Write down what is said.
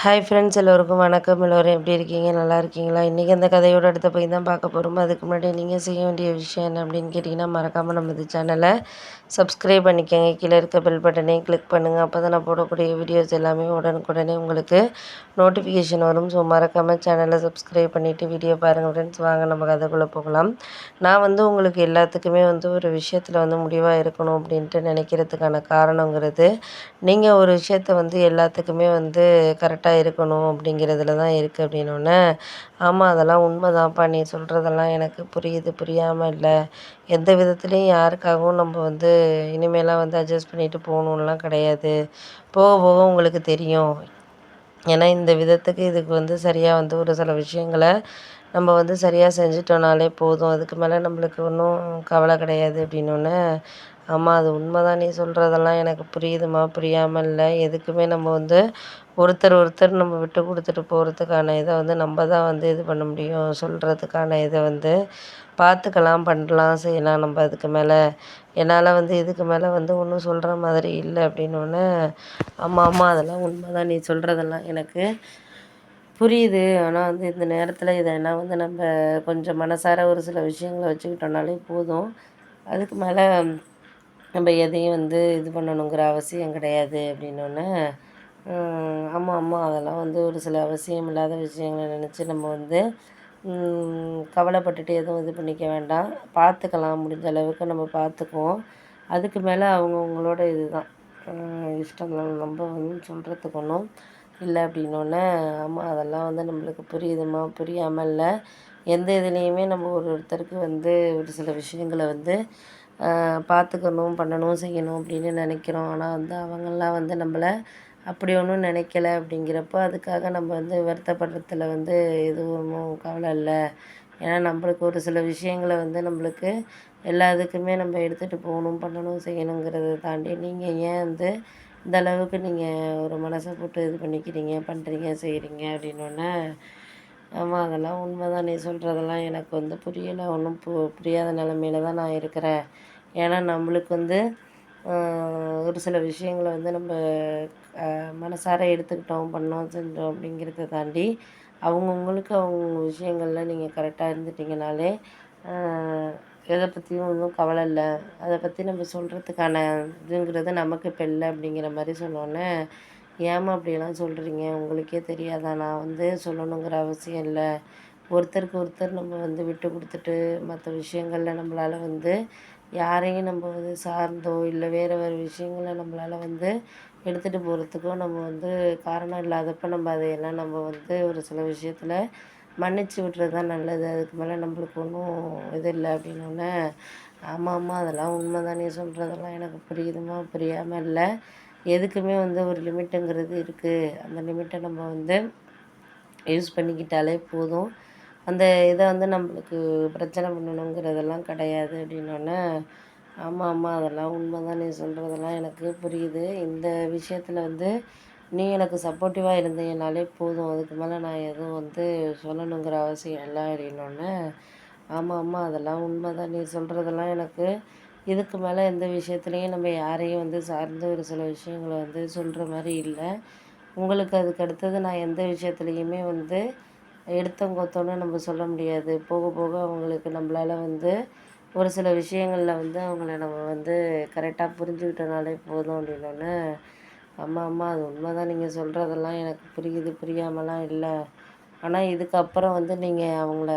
Hi friends, எல்லோருக்கும் வணக்கம். எல்லோரும் எப்படி இருக்கீங்க? நல்லா இருக்கீங்களா? இன்றைக்கி அந்த கதையோட அடுத்த போய் தான் பார்க்க போகிறோம். அதுக்கு முன்னாடி நீங்கள் செய்ய வேண்டிய விஷயம் என்ன அப்படின்னு கேட்டிங்கன்னா, மறக்காமல் நம்ம சேனலை சப்ஸ்கிரைப் பண்ணிக்கோங்க. கீழே இருக்க பெல் பட்டனையும் கிளிக் பண்ணுங்கள். அப்போ தான் நான் போடக்கூடிய வீடியோஸ் எல்லாமே உடனுக்குடனே உங்களுக்கு நோட்டிஃபிகேஷன் வரும். ஸோ மறக்காமல் சேனலை சப்ஸ்கிரைப் பண்ணிவிட்டு வீடியோ பாருங்கள் ஃப்ரெண்ட்ஸ். வாங்க நம்ம கதைக்குள்ளே போகலாம். நான் உங்களுக்கு எல்லாத்துக்குமே ஒரு விஷயத்தில் முடிவாக இருக்கணும் அப்படின்ட்டு நினைக்கிறதுக்கான காரணங்கிறது, நீங்கள் ஒரு விஷயத்த எல்லாத்துக்குமே கரெக்டாக இருக்கணும் அப்படிங்கிறதுல தான் இருக்குது அப்படின்னோடனே, ஆமாம் அதெல்லாம் உண்மைதான்ப்பா, நீ சொல்கிறதெல்லாம் எனக்கு புரியுது, புரியாமல் இல்லை. எந்த விதத்துலேயும் யாருக்காகவும் நம்ம இனிமேலாம் அட்ஜஸ்ட் பண்ணிட்டு போகணுன்லாம் கிடையாது. போக போக உங்களுக்கு தெரியும். ஏன்னா இந்த விதத்துக்கு இதுக்கு சரியாக ஒரு சில விஷயங்கள நம்ம சரியாக செஞ்சுட்டோம்னாலே போதும். அதுக்கு மேலே நம்மளுக்கு ஒன்றும் கவலை கிடையாது அப்படின்னோடனே, ஆமாம் அது உண்மைதான், நீ சொல்கிறதெல்லாம் எனக்கு புரியுதுமா, புரியாமல் இல்லை. எதுக்குமே நம்ம ஒருத்தர் நம்ம விட்டு கொடுத்துட்டு போகிறதுக்கான இதை நம்ம தான் இது பண்ண முடியும். சொல்கிறதுக்கான இதை பார்த்துக்கலாம், பண்ணலாம், செய்யலாம். நம்ம அதுக்கு மேலே என்னால் இதுக்கு மேலே ஒன்றும் சொல்கிற மாதிரி இல்லை அப்படின்னோடனே, ஆமாம் ஆமாம் அதெல்லாம் உண்மை தான், நீ சொல்கிறதெல்லாம் எனக்கு புரியுது. ஆனால் இந்த நேரத்தில் இதெல்லாம் நம்ம கொஞ்சம் மனசார ஒரு சில விஷயங்கள வச்சுக்கிட்டோம்னாலே போதும். அதுக்கு மேலே நம்ம எதையும் இது பண்ணணுங்கிற அவசியம் கிடையாது அப்படின்னோடனே, ஆமாம் ஆமாம் அதெல்லாம் ஒரு சில அவசியம் இல்லாத விஷயங்கள நினச்சி நம்ம கவலைப்பட்டுட்டு எதுவும் இது பண்ணிக்க வேண்டாம். பார்த்துக்கலாம், முடிஞ்ச அளவுக்கு நம்ம பார்த்துக்குவோம். அதுக்கு மேலே அவங்கவுங்களோட இது தான் இஷ்டம் தான். நம்ம சொல்கிறதுக்கு ஒன்றும் இல்லை அப்படின்னோடனே, ஆமாம் அதெல்லாம் நம்மளுக்கு புரியுதும்மா, புரியாமல் இல்லை. எந்த இதுலேயுமே நம்ம ஒருத்தருக்கு ஒரு சில விஷயங்கள பார்த்துக்கணும், பண்ணணும், செய்யணும் அப்படின்னு நினைக்கிறோம். ஆனால் அவங்கெல்லாம் நம்மள அப்படி ஒன்றும் நினைக்கல அப்படிங்கிறப்போ, அதுக்காக நம்ம வருத்தப்படுறதுல எதுவும் ஒன்றும் கவலை இல்லை. ஏன்னா நம்மளுக்கு ஒரு சில விஷயங்கள நம்மளுக்கு எல்லா இதுக்குமே நம்ம எடுத்துகிட்டு போகணும், பண்ணணும், செய்யணுங்கிறத தாண்டி நீங்கள் ஏன் இந்த அளவுக்கு நீங்கள் ஒரு மனசை போட்டு இது பண்ணிக்கிறீங்க, பண்ணுறீங்க, செய்கிறீங்க அப்படின்னோடனே, ஆமாம் அதெல்லாம் உண்மை தான், நீ சொல்கிறதெல்லாம் எனக்கு புரியலை. ஒன்றும் புரியாத நிலமையில தான் நான் இருக்கிறேன். ஏன்னா நம்மளுக்கு ஒரு சில விஷயங்கள நம்ம மனசார எடுத்துக்கிட்டோம், பண்ணோம், செஞ்சோம் அப்படிங்கிறத தாண்டி அவங்கவுங்களுக்கு அவங்க விஷயங்களில் நீங்கள் கரெக்டாக இருந்துட்டிங்கனாலே எதை பற்றியும் ஒன்றும் கவலை இல்லை. அதை பற்றி நம்ம சொல்கிறதுக்கான இதுங்கிறது நமக்கு இப்போ இல்லை அப்படிங்கிற மாதிரி சொன்னோன்னே, ஏம்மா அப்படியெல்லாம் சொல்கிறீங்க? உங்களுக்கே தெரியாதா? நான் சொல்லணுங்கிற அவசியம் இல்லை. ஒருத்தருக்கு ஒருத்தர் நம்ம விட்டு கொடுத்துட்டு மற்ற விஷயங்களில் நம்மளால் யாரையும் நம்ம சார்ந்தோ இல்லை வேறு வேறு விஷயங்கள நம்மளால் எடுத்துகிட்டு போகிறதுக்கோ நம்ம காரணம் இல்லாதப்போ நம்ம அதையெல்லாம் நம்ம ஒரு சில விஷயத்தில் மன்னிச்சு விட்டுறது தான் நல்லது. அதுக்கு மேலே நம்மளுக்கு ஒன்றும் இது இல்லை அப்படின்னோடனே, ஆமாம் ஆமாம் அதெல்லாம் உண்மை தான், நீ சொல்கிறதெல்லாம் எனக்கு புரியுதுமா, புரியாமல் இல்லை. எதுக்குமே ஒரு லிமிட்டுங்கிறது இருக்குது. அந்த லிமிட்டை நம்ம யூஸ் பண்ணிக்கிட்டாலே போதும். அந்த இதை நம்மளுக்கு பிரச்சனை பண்ணணுங்கிறதெல்லாம் கிடையாது அப்படின்னோடனே, ஆமாம் ஆமாம் அதெல்லாம் உண்மை தான், நீ சொல்கிறதெல்லாம் எனக்கு புரியுது. இந்த விஷயத்தில் நீ எனக்கு சப்போர்ட்டிவாக இருந்தீங்கனாலே போதும். அதுக்கு மேலே நான் எதுவும் சொல்லணுங்கிற அவசியம் இல்லை அப்படின்னோடனே, ஆமாம் ஆமாம் அதெல்லாம் உண்மை தான், நீ சொல்கிறதெல்லாம் எனக்கு இதுக்கு மேலே எந்த விஷயத்துலையும் நம்ம யாரையும் சார்ந்து ஒரு சில விஷயங்கள சொல்கிற மாதிரி இல்லை. உங்களுக்கு அதுக்கு அடுத்தது நான் எந்த விஷயத்துலையுமே எடுத்தோங்கோத்தோன்னு நம்ம சொல்ல முடியாது. போக போக அவங்களுக்கு நம்மளால ஒரு சில விஷயங்களில் அவங்கள நம்ம கரெக்டாக புரிஞ்சுக்கிட்டனாலே போதும் அப்படின்னோடனே, ஆமாம் ஆமாம் அது உண்மை தான், நீங்கள் சொல்கிறதெல்லாம் எனக்கு புரியுது, புரியாமலாம் இல்லை. ஆனால் இதுக்கப்புறம் நீங்கள் அவங்கள